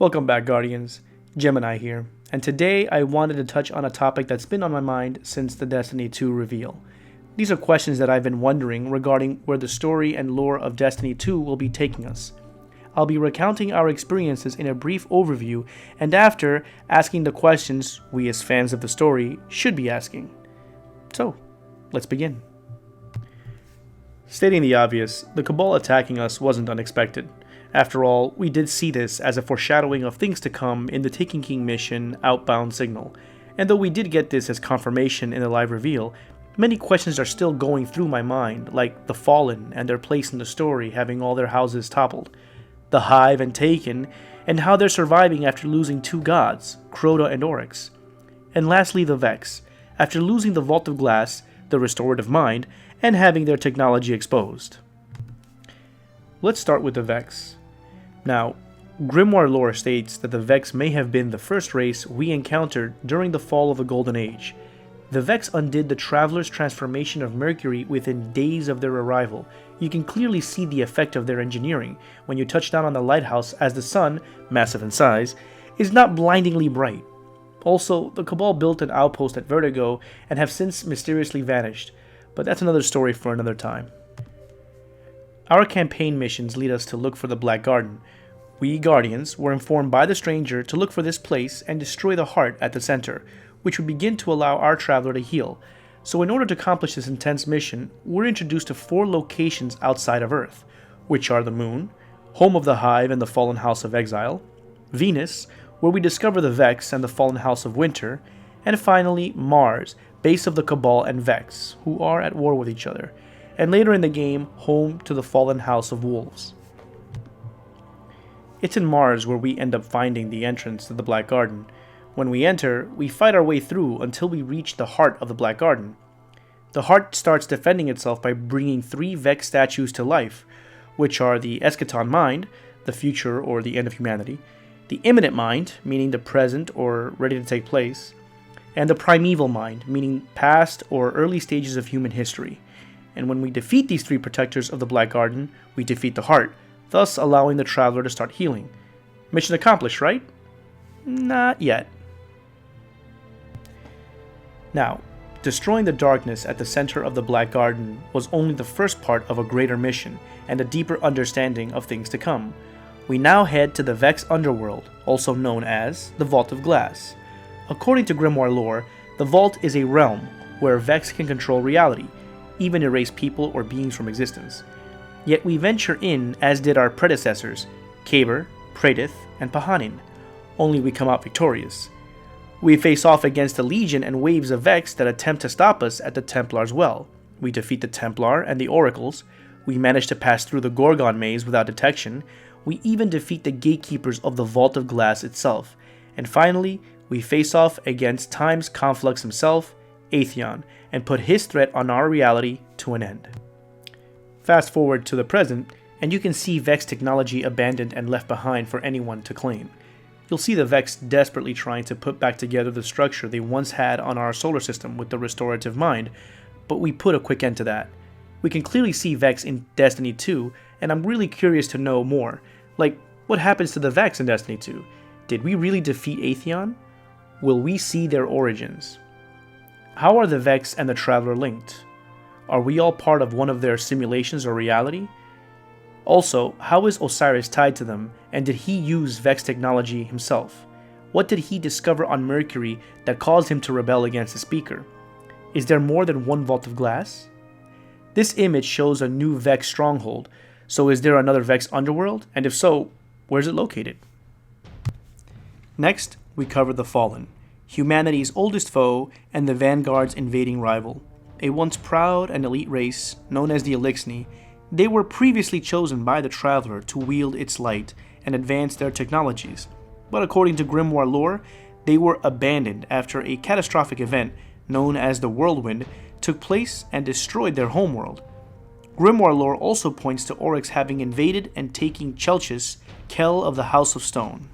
Welcome back, Guardians. Gemini here, and today I wanted to touch on a topic that's been on my mind since the Destiny 2 reveal. These are questions that I've been wondering regarding where the story and lore of Destiny 2 will be taking us. I'll be recounting our experiences in a brief overview, and after, asking the questions we as fans of the story should be asking. So, let's begin. Stating the obvious, the Cabal attacking us wasn't unexpected. After all, we did see this as a foreshadowing of things to come in the Taken King mission Outbound Signal, and though we did get this as confirmation in the live reveal, many questions are still going through my mind, like the Fallen and their place in the story having all their houses toppled, the Hive and Taken, and how they're surviving after losing two gods, Crota and Oryx, and lastly the Vex, after losing the Vault of Glass, the Restorative Mind, and having their technology exposed. Let's start with the Vex. Now, Grimoire lore states that the Vex may have been the first race we encountered during the fall of the Golden Age. The Vex undid the Traveler's transformation of Mercury within days of their arrival. You can clearly see the effect of their engineering when you touch down on the lighthouse, as the sun, massive in size, is not blindingly bright. Also, the Cabal built an outpost at Vertigo and have since mysteriously vanished, but that's another story for another time. Our campaign missions lead us to look for the Black Garden. We Guardians were informed by the Stranger to look for this place and destroy the heart at the center, which would begin to allow our traveler to heal. So in order to accomplish this intense mission, we're introduced to 4 locations outside of Earth, which are the Moon, home of the Hive and the Fallen House of Exile, Venus, where we discover the Vex and the Fallen House of Winter, and finally Mars, base of the Cabal and Vex, who are at war with each other, and later in the game, home to the Fallen House of Wolves. It's in Mars where we end up finding the entrance to the Black Garden. When we enter, we fight our way through until we reach the heart of the Black Garden. The heart starts defending itself by bringing 3 Vex statues to life, which are the Eschaton Mind, the future or the end of humanity, the Imminent Mind, meaning the present or ready to take place, and the Primeval Mind, meaning past or early stages of human history. And when we defeat these 3 protectors of the Black Garden, we defeat the heart, thus allowing the traveler to start healing. Mission accomplished, right? Not yet. Now, destroying the darkness at the center of the Black Garden was only the first part of a greater mission and a deeper understanding of things to come. We now head to the Vex underworld, also known as the Vault of Glass. According to Grimoire lore, the Vault is a realm where Vex can control reality, even erase people or beings from existence. Yet we venture in as did our predecessors, Kaber, Praedyth, and Pahanin, only we come out victorious. We face off against a legion and waves of Vex that attempt to stop us at the Templar's Well. We defeat the Templar and the Oracles. We manage to pass through the Gorgon Maze without detection. We even defeat the gatekeepers of the Vault of Glass itself. And finally, we face off against Time's Conflux himself, Atheon, and put his threat on our reality to an end. Fast forward to the present, and you can see Vex technology abandoned and left behind for anyone to claim. You'll see the Vex desperately trying to put back together the structure they once had on our solar system with the Restorative Mind, but we put a quick end to that. We can clearly see Vex in Destiny 2, and I'm really curious to know more. Like, what happens to the Vex in Destiny 2? Did we really defeat Atheon? Will we see their origins? How are the Vex and the Traveler linked? Are we all part of one of their simulations or reality? Also, how is Osiris tied to them, and did he use Vex technology himself? What did he discover on Mercury that caused him to rebel against the Speaker? Is there more than one Vault of Glass? This image shows a new Vex stronghold, so is there another Vex underworld? And if so, where is it located? Next, we cover the Fallen, humanity's oldest foe and the Vanguard's invading rival. A once proud and elite race, known as the Elixni, they were previously chosen by the Traveler to wield its light and advance their technologies. But according to Grimoire lore, they were abandoned after a catastrophic event known as the Whirlwind took place and destroyed their homeworld. Grimoire lore also points to Oryx having invaded and taking Chelchis, Kell of the House of Stone.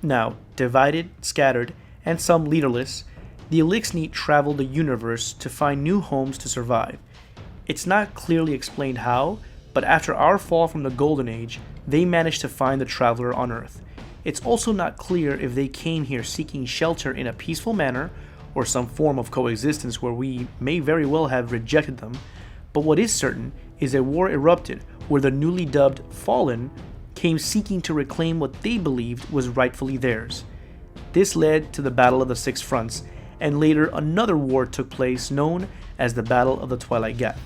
Now, divided, scattered, and some leaderless, the Elixni travel the universe to find new homes to survive. It's not clearly explained how, but after our fall from the Golden Age, they managed to find the traveler on Earth. It's also not clear if they came here seeking shelter in a peaceful manner or some form of coexistence where we may very well have rejected them, but what is certain is a war erupted where the newly dubbed Fallen came seeking to reclaim what they believed was rightfully theirs. This led to the Battle of the Six Fronts, and later another war took place known as the Battle of the Twilight Gap.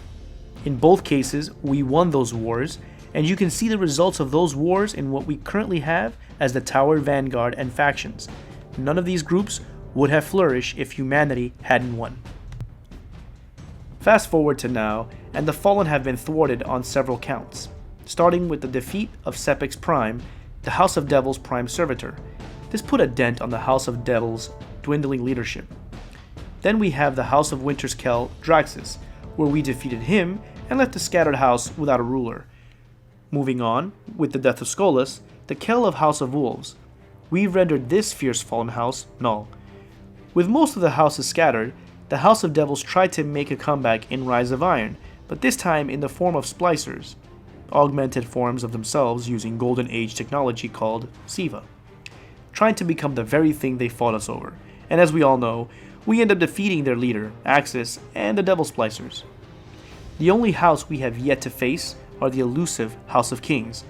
In both cases, we won those wars, and you can see the results of those wars in what we currently have as the Tower Vanguard and factions. None of these groups would have flourished if humanity hadn't won. Fast forward to now, and the Fallen have been thwarted on several counts, starting with the defeat of Sepix Prime, the House of Devils Prime Servitor. This put a dent on the House of Devils' dwindling leadership. Then we have the House of Winter's Kell, Draxus, where we defeated him and left the scattered house without a ruler. Moving on, with the death of Skolas, the Kell of House of Wolves, we rendered this fierce fallen house null. With most of the houses scattered, the House of Devils tried to make a comeback in Rise of Iron, but this time in the form of splicers, augmented forms of themselves using Golden Age technology called Siva, trying to become the very thing they fought us over. And as we all know, we end up defeating their leader, Axis, and the Devil Splicers. The only house we have yet to face are the elusive House of Kings,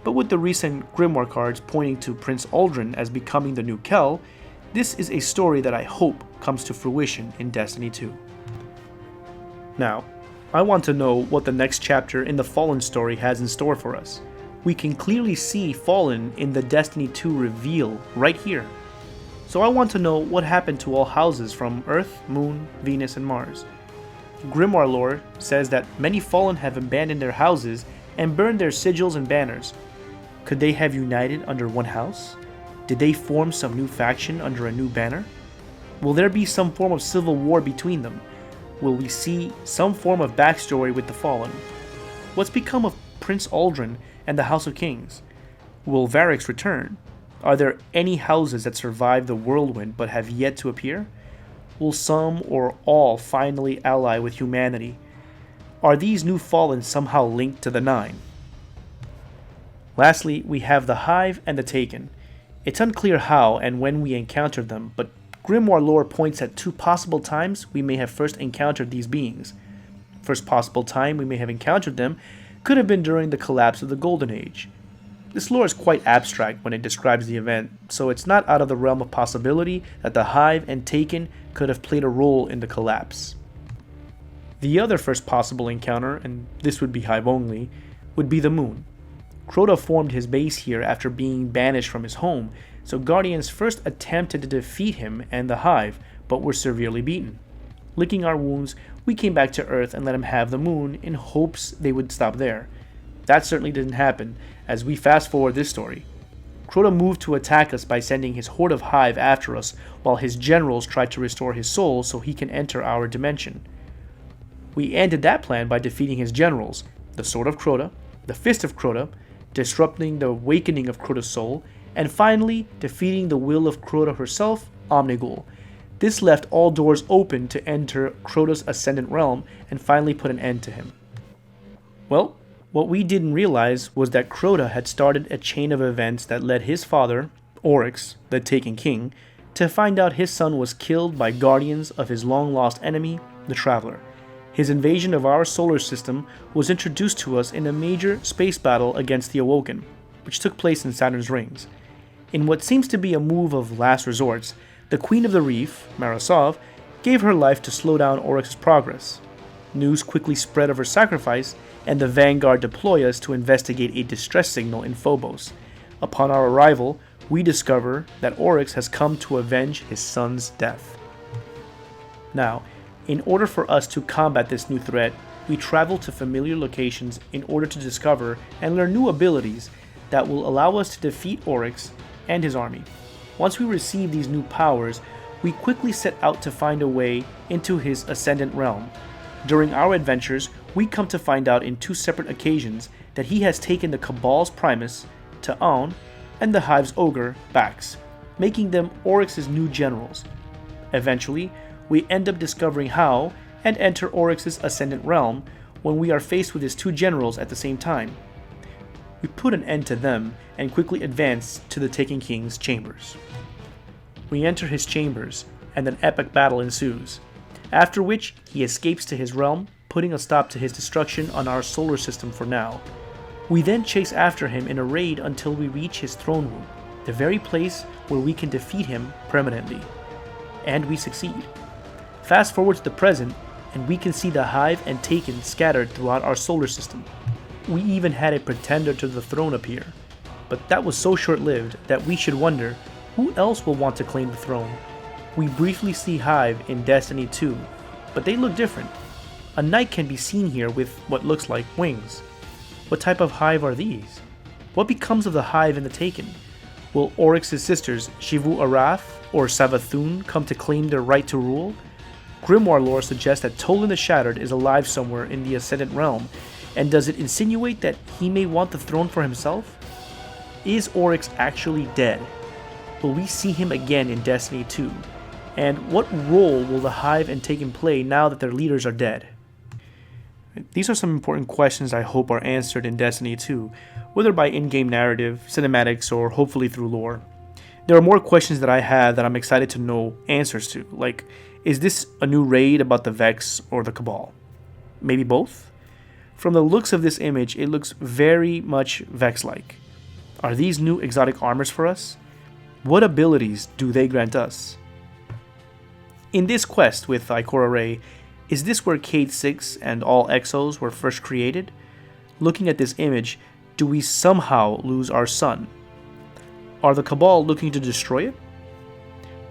but with the recent Grimoire cards pointing to Prince Aldrin as becoming the new Kell, this is a story that I hope comes to fruition in Destiny 2. Now, I want to know what the next chapter in the Fallen story has in store for us. We can clearly see Fallen in the Destiny 2 reveal right here. So I want to know what happened to all houses from Earth, Moon, Venus, and Mars. Grimoire lore says that many Fallen have abandoned their houses and burned their sigils and banners. Could they have united under one house? Did they form some new faction under a new banner? Will there be some form of civil war between them? Will we see some form of backstory with the Fallen? What's become of Prince Aldrin and the House of Kings? Will Varix return? Are there any houses that survived the whirlwind but have yet to appear? Will some or all finally ally with humanity? Are these new Fallen somehow linked to the Nine? Lastly, we have the Hive and the Taken. It's unclear how and when we encountered them, but Grimoire lore points at two possible times we may have first encountered these beings. First possible time we may have encountered them could have been during the collapse of the Golden Age. This lore is quite abstract when it describes the event, so it's not out of the realm of possibility that the Hive and Taken could have played a role in the collapse. The other first possible encounter, and this would be Hive only, would be the Moon. Crota formed his base here after being banished from his home, so Guardians first attempted to defeat him and the Hive, but were severely beaten. Licking our wounds, we came back to Earth and let him have the Moon in hopes they would stop there. That certainly didn't happen, as we fast forward this story. Crota moved to attack us by sending his horde of Hive after us, while his generals tried to restore his soul so he can enter our dimension. We ended that plan by defeating his generals, the Sword of Crota, the Fist of Crota, disrupting the awakening of Crota's soul, and finally defeating the will of Crota herself, Omnigul. This left all doors open to enter Crota's Ascendant Realm and finally put an end to him. Well, what we didn't realize was that Crota had started a chain of events that led his father, Oryx, the Taken King, to find out his son was killed by guardians of his long-lost enemy, the Traveler. His invasion of our solar system was introduced to us in a major space battle against the Awoken, which took place in Saturn's rings. In what seems to be a move of last resorts, the Queen of the Reef, Marasov, gave her life to slow down Oryx's progress. News quickly spread of her sacrifice, and the Vanguard deploy us to investigate a distress signal in Phobos. Upon our arrival, we discover that Oryx has come to avenge his son's death. Now, in order for us to combat this new threat, we travel to familiar locations in order to discover and learn new abilities that will allow us to defeat Oryx and his army. Once we receive these new powers, we quickly set out to find a way into his Ascendant Realm. During our adventures, we come to find out in two separate occasions that he has taken the Cabal's Primus, Ta'on, and the Hive's Ogre, Bax, making them Oryx's new generals. Eventually, we end up discovering how and enter Oryx's Ascendant Realm when we are faced with his two generals at the same time. we put an end to them and quickly advance to the Taken King's chambers. We enter his chambers, and an epic battle ensues, after which he escapes to his realm, putting a stop to his destruction on our solar system for now. We then chase after him in a raid until we reach his throne room, the very place where we can defeat him permanently. And we succeed. Fast forward to the present, and we can see the Hive and Taken scattered throughout our solar system. We even had a pretender to the throne appear, but that was so short-lived that we should wonder who else will want to claim the throne. We briefly see Hive in Destiny 2, but they look different. A knight can be seen here with what looks like wings. What type of Hive are these? What becomes of the Hive and the Taken? Will Oryx's sisters Xivu Arath or Savathun come to claim their right to rule? Grimoire lore suggests that Tolan the Shattered is alive somewhere in the Ascendant Realm, and does it insinuate that he may want the throne for himself? Is Oryx actually dead? Will we see him again in Destiny 2? And what role will the Hive and Taken play now that their leaders are dead? These are some important questions I hope are answered in Destiny 2, whether by in-game narrative, cinematics, or hopefully through lore. There are more questions that I have that I'm excited to know answers to, like, is this a new raid about the Vex or the Cabal? Maybe both? From the looks of this image, it looks very much Vex-like. Are these new exotic armors for us? What abilities do they grant us? In this quest with Ikora Rey, is this where Cade 6 and all Exos were first created? Looking at this image, do we somehow lose our sun? Are the Cabal looking to destroy it?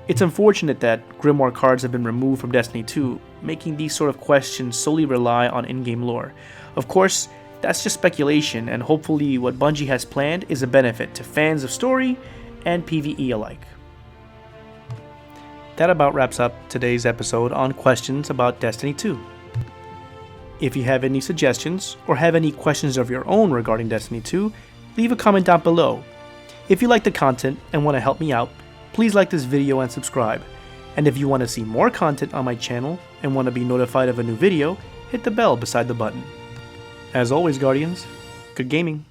It's unfortunate that Grimoire cards have been removed from Destiny 2, making these sort of questions solely rely on in-game lore. Of course, that's just speculation, and hopefully what Bungie has planned is a benefit to fans of story and PvE alike. That about wraps up today's episode on questions about Destiny 2. If you have any suggestions, or have any questions of your own regarding Destiny 2, leave a comment down below. If you like the content and want to help me out, please like this video and subscribe. And if you want to see more content on my channel and want to be notified of a new video, hit the bell beside the button. As always, Guardians, good gaming.